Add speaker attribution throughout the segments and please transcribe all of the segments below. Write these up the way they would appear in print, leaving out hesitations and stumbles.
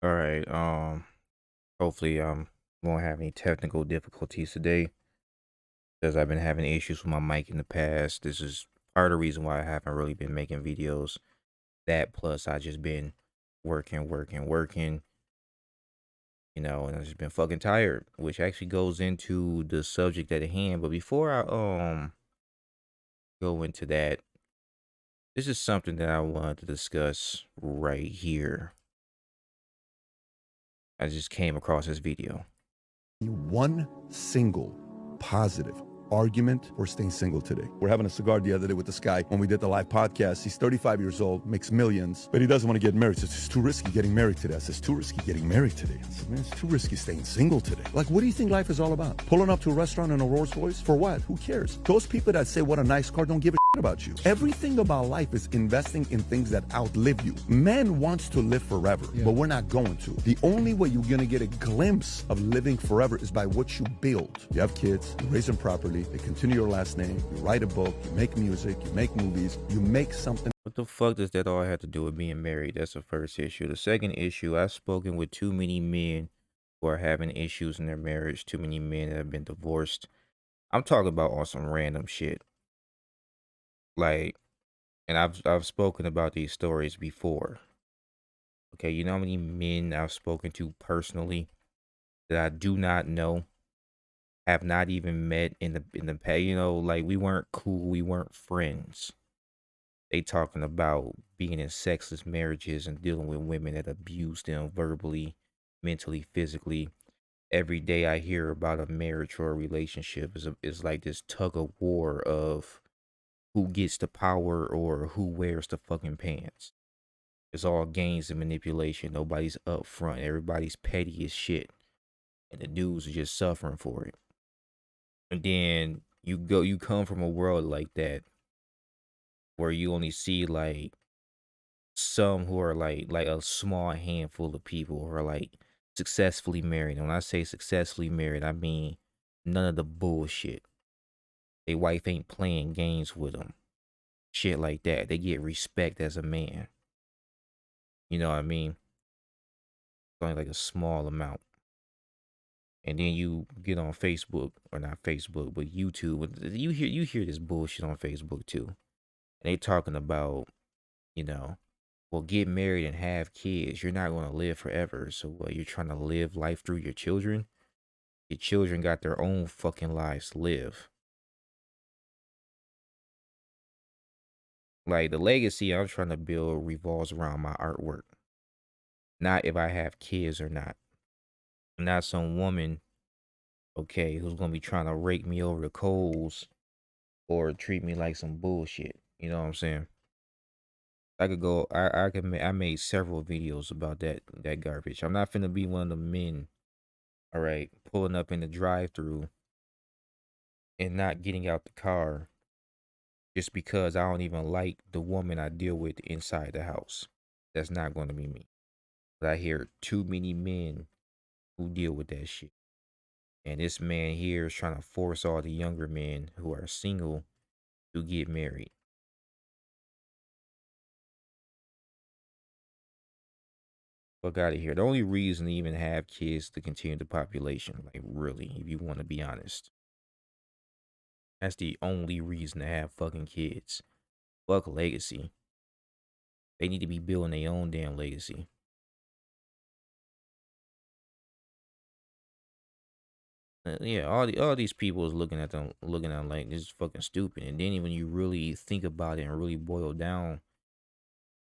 Speaker 1: All right. Hopefully won't have any technical difficulties today because I've been having issues with my mic in the past. This is part of the reason why I haven't really been making videos. That plus I just been working, and I've just been fucking tired, which actually goes into the subject at hand. But before I go into that, this is something that I wanted to discuss right here. I just came across this video.
Speaker 2: One single positive argument for staying single today. We're having a cigar the other day with this guy when we did the live podcast. He's 35 years old, makes millions, but he doesn't want to get married. Says it's too risky getting married today. I says, too risky getting married today. I said, man, it's too risky staying single today. Like, what do you think life is all about? Pulling up to a restaurant in a Rolls Royce? For what? Who cares? Those people that say what a nice car don't give a about you. Everything about life is investing in things that outlive you. Man wants to live forever, but we're not going to. The only way you're going to get a glimpse of living forever is by what you build. You have kids, you raise them properly, they continue your last name, you write a book, you make music, you make movies, you make something.
Speaker 1: What the fuck does that all have to do with being married? That's the first issue. The second issue, I've spoken with too many men who are having issues in their marriage, too many men that have been divorced. I'm talking about on some random shit. Like, and I've spoken about these stories before. Okay, you know how many men I've spoken to personally that I do not know, have not even met in the past. Like we weren't cool, we weren't friends. They talking about being in sexless marriages and dealing with women that abuse them verbally, mentally, physically. Every day I hear about a marriage or a relationship is like this tug of war of who gets the power or who wears the fucking pants. It's all games and manipulation. Nobody's up front. Everybody's petty as shit. And the dudes are just suffering for it. And then you come from a world like that where you only see like some who are like a small handful of people who are like successfully married. And when I say successfully married, I mean none of the bullshit. They wife ain't playing games with them. Shit like that. They get respect as a man. You know what I mean? It's only like a small amount. And then you get on Facebook, or not Facebook, but YouTube. You hear this bullshit on Facebook too. And they talking about, you know, well, get married and have kids. You're not going to live forever. So what, you're trying to live life through your children? Your children got their own fucking lives to live. Like the legacy I'm trying to build revolves around my artwork. Not if I have kids or not. I'm not some woman, okay, who's gonna be trying to rake me over the coals or treat me like some bullshit. You know what I'm saying? I could go. I made several videos about that garbage. I'm not finna be one of the men. All right, pulling up in the drive-through and not getting out the car just because I don't even like the woman I deal with inside the house. That's not going to be me. But I hear too many men who deal with that shit. And this man here is trying to force all the younger men who are single to get married. Fuck out of here. The only reason to even have kids is to continue the population. Like, really, if you want to be honest. That's the only reason to have fucking kids. Fuck legacy. They need to be building their own damn legacy. Yeah, all these people is looking at them, looking at them like this is fucking stupid. And then when you really think about it and really boil down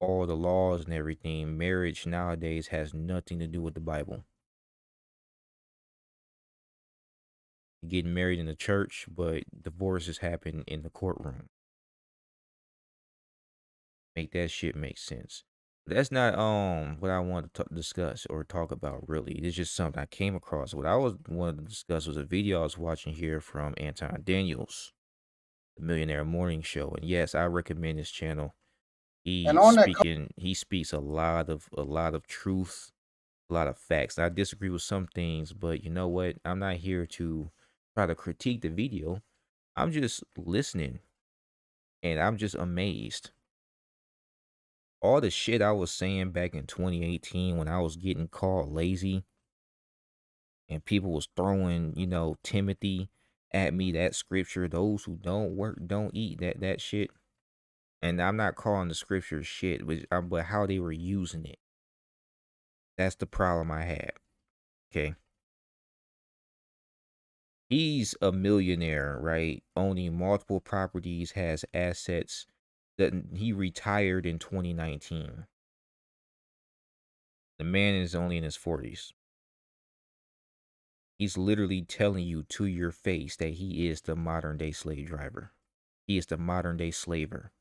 Speaker 1: all the laws and everything, marriage nowadays has nothing to do with the Bible. You're getting married in the church, but divorces happen in the courtroom. Make that shit make sense. That's not what I want to discuss or talk about really. It's just something I came across. What I was wanted to discuss was a video I was watching here from Anton Daniels, the Millionaire Morning Show. And yes, I recommend this channel.
Speaker 3: And on that,
Speaker 1: He speaks a lot of truth, a lot of facts. I disagree with some things, but you know what? I'm not here to try to critique the video. I'm just listening and I'm just amazed. All the shit I was saying back in 2018 when I was getting called lazy and people was throwing, Timothy at me, that scripture, those who don't work don't eat, that shit. And I'm not calling the scripture shit, but how they were using it. That's the problem I had. Okay. He's a millionaire, right? Owning multiple properties, has assets. That he retired in 2019. The man is only in his 40s. He's literally telling you to your face that he is the modern day slave driver. He is the modern day slaver.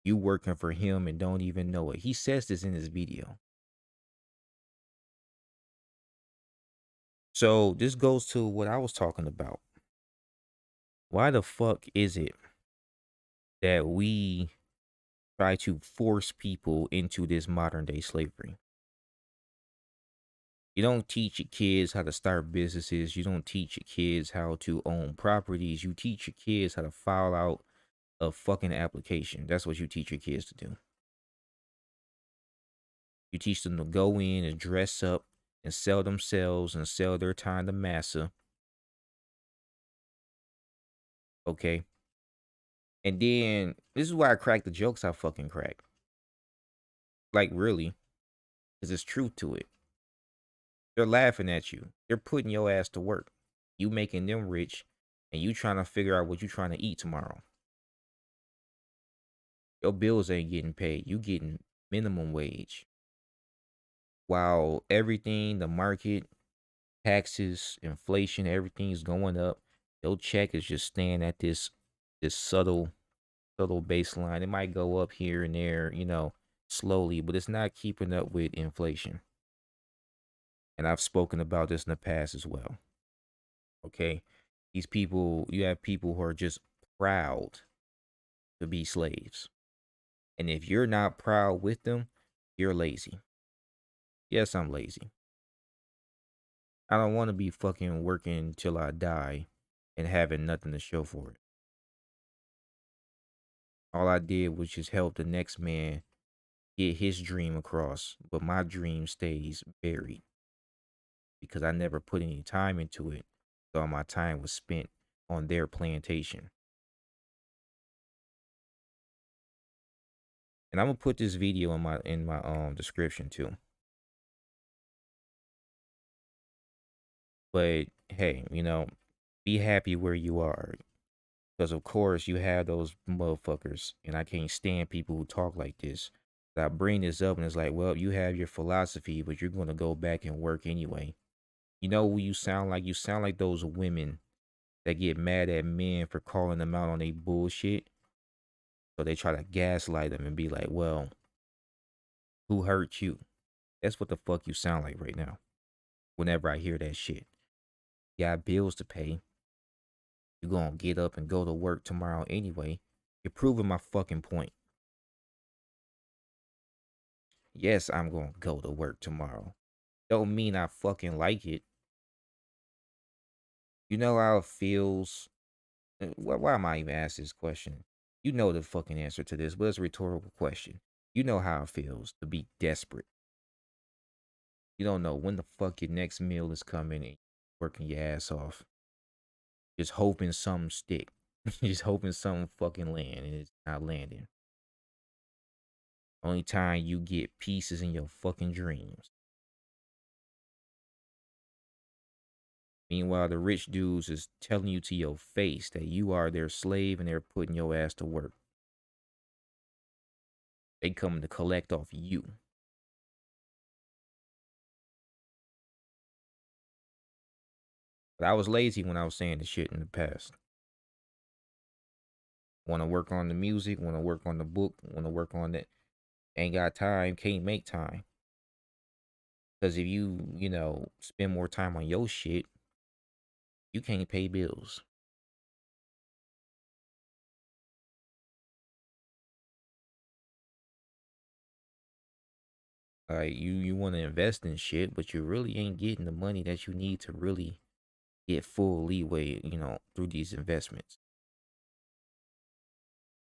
Speaker 1: You working for him and don't even know it. He says this in his video. So this goes to what I was talking about. Why the fuck is it that we try to force people into this modern day slavery? You don't teach your kids how to start businesses. You don't teach your kids how to own properties. You teach your kids how to file out a fucking application. That's what you teach your kids to do. You teach them to go in and dress up and sell themselves and sell their time to massa. Okay. And then this is why I crack the jokes I fucking crack. Like, really. Because there's truth to it. They're laughing at you. They're putting your ass to work. You making them rich and you trying to figure out what you trying to eat tomorrow. Your bills ain't getting paid. You getting minimum wage. While everything, the market, taxes, inflation, everything's going up. Your check is just staying at this subtle baseline. It might go up here and there, slowly, but it's not keeping up with inflation. And I've spoken about this in the past as well. Okay. These people, you have people who are just proud to be slaves. And if you're not proud with them, you're lazy. Yes, I'm lazy. I don't want to be fucking working till I die and having nothing to show for it. All I did was just help the next man get his dream across, but my dream stays buried because I never put any time into it. So all my time was spent on their plantation. And I'm gonna put this video in my description too. But hey, be happy where you are. Because of course you have those motherfuckers, and I can't stand people who talk like this. I bring this up and it's like, well, you have your philosophy, but you're gonna go back and work anyway. You know who you sound like? You sound like those women that get mad at men for calling them out on their bullshit. So they try to gaslight them and be like, well, who hurt you? That's what the fuck you sound like right now. Whenever I hear that shit. You got bills to pay. You're gonna get up and go to work tomorrow anyway. You're proving my fucking point. Yes, I'm gonna go to work tomorrow. Don't mean I fucking like it. You know how it feels. Why am I even asking this question? You know the fucking answer to this, but it's a rhetorical question. You know how it feels to be desperate. You don't know when the fuck your next meal is coming and working your ass off. Just hoping something stick. Just hoping something fucking land and it's not landing. Only time you get pieces in your fucking dreams. Meanwhile, the rich dudes is telling you to your face that you are their slave and they're putting your ass to work. They coming to collect off you. But I was lazy when I was saying the shit in the past. Want to work on the music, want to work on the book, want to work on that. Ain't got time, can't make time. Because if you spend more time on your shit, you can't pay bills. Like you want to invest in shit, but you really ain't getting the money that you need to really get full leeway, through these investments.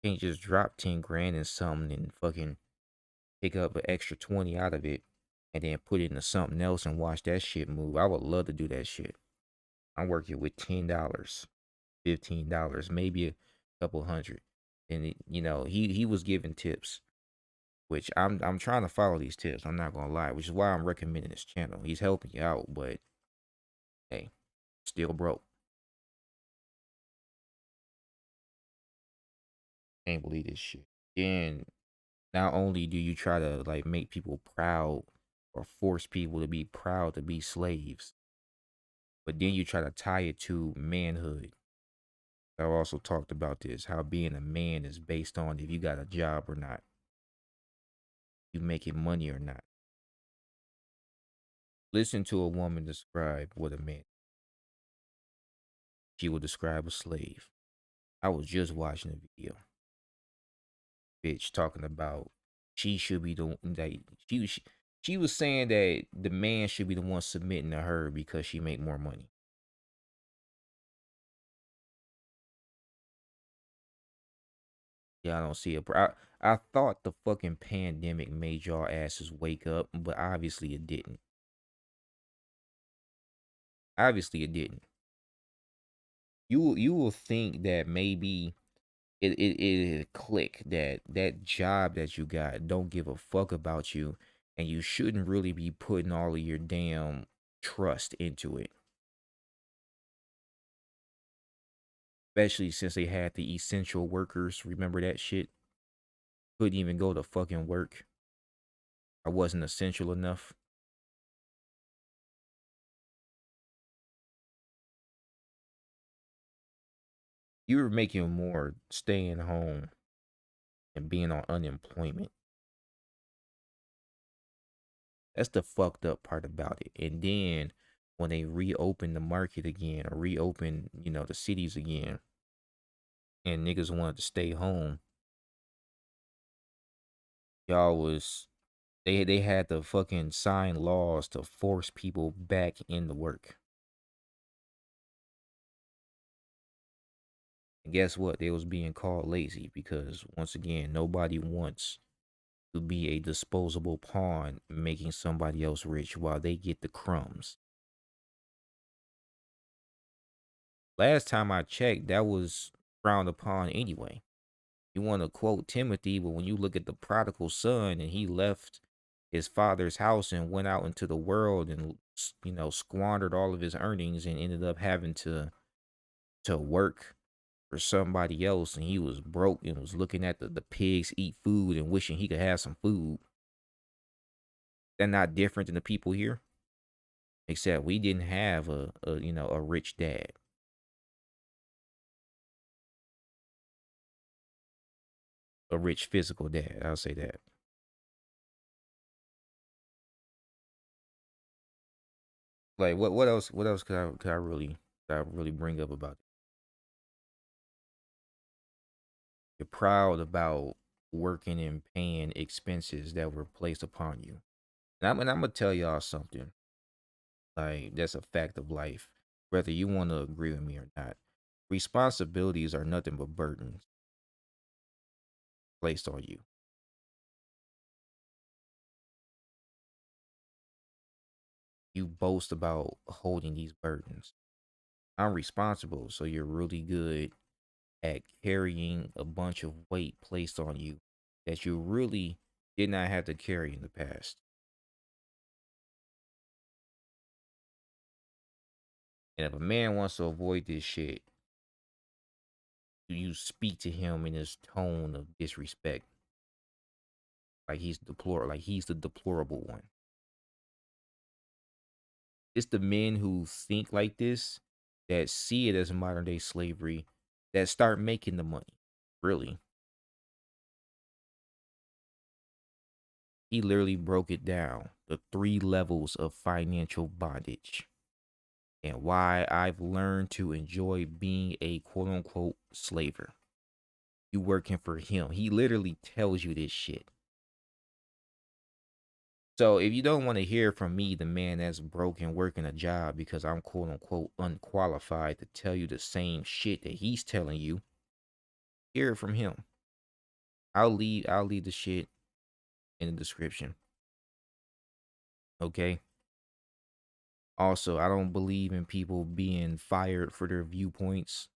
Speaker 1: You can't just drop 10 grand in something and fucking pick up an extra 20 out of it, and then put it into something else and watch that shit move. I would love to do that shit. I'm working with $10, $15, maybe a couple hundred. And he was giving tips, which I'm trying to follow these tips. I'm not gonna lie, which is why I'm recommending this channel. He's helping you out, but hey, still broke. Can't believe this shit. Then not only do you try to like make people proud or force people to be proud to be slaves, but then you try to tie it to manhood. I also talked about this, how being a man is based on if you got a job or not, you making money or not. Listen to a woman describe what a man. She will describe a slave. I was just watching a video. Bitch talking about she should be the like she was saying that the man should be the one submitting to her because she make more money. Yeah, I don't see it. I thought the fucking pandemic made y'all asses wake up, but obviously it didn't. Obviously it didn't. You will think that maybe it click that that job that you got don't give a fuck about you, and you shouldn't really be putting all of your damn trust into it. Especially since they had the essential workers. Remember that shit? Couldn't even go to fucking work. I wasn't essential enough. You were making more staying home and being on unemployment. That's the fucked up part about it. And then when they reopen the market again or reopen, the cities again, and niggas wanted to stay home, y'all was they had to fucking sign laws to force people back into work. And guess what? They was being called lazy because once again, nobody wants to be a disposable pawn making somebody else rich while they get the crumbs. Last time I checked, that was frowned upon anyway. You want to quote Timothy, but when you look at the prodigal son and he left his father's house and went out into the world and squandered all of his earnings and ended up having to work for somebody else, and he was broke and was looking at the pigs eat food and wishing he could have some food. They're not different than the people here, except we didn't have a rich dad. A rich physical dad, I'll say that. Like what else could I really bring up about it? You're proud about working and paying expenses that were placed upon you. And I'm gonna tell y'all something. Like that's a fact of life. Whether you want to agree with me or not. Responsibilities are nothing but burdens placed on you. You boast about holding these burdens. I'm responsible, so you're really good at carrying a bunch of weight placed on you that you really did not have to carry in the past. And if a man wants to avoid this shit, you speak to him in his tone of disrespect, like he's the deplorable one. It's the men who think like this that see it as modern day slavery that start making the money. Really. He literally broke it down, the 3 levels of financial bondage, and why I've learned to enjoy being a quote unquote slaver. You working for him. He literally tells you this shit. So if you don't want to hear from me, the man that's broken working a job because I'm quote unquote unqualified to tell you the same shit that he's telling you, hear it from him. I'll leave the shit in the description. Okay. Also, I don't believe in people being fired for their viewpoints,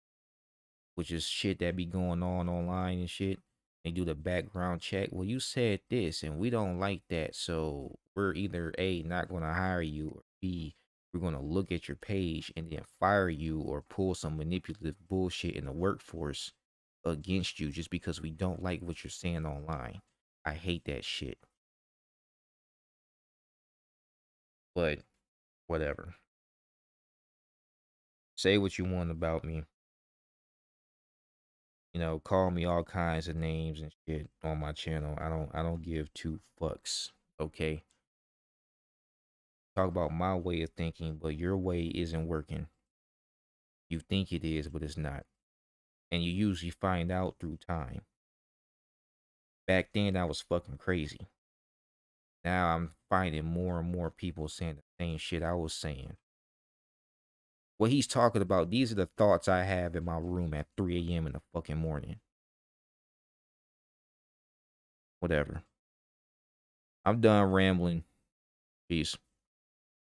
Speaker 1: which is shit that be going on online and shit. They do the background check. Well, you said this and we don't like that. So we're either A, not going to hire you, or B, we're going to look at your page and then fire you or pull some manipulative bullshit in the workforce against you just because we don't like what you're saying online. I hate that shit. But whatever. Say what you want about me. You know, call me all kinds of names and shit on my channel. I don't give two fucks. Okay. Talk about my way of thinking, but your way isn't working. You think it is, but it's not. And you usually find out through time. Back then I was fucking crazy. Now I'm finding more and more people saying the same shit I was saying. What he's talking about, these are the thoughts I have in my room at 3 a.m. in the fucking morning. Whatever. I'm done rambling. Peace.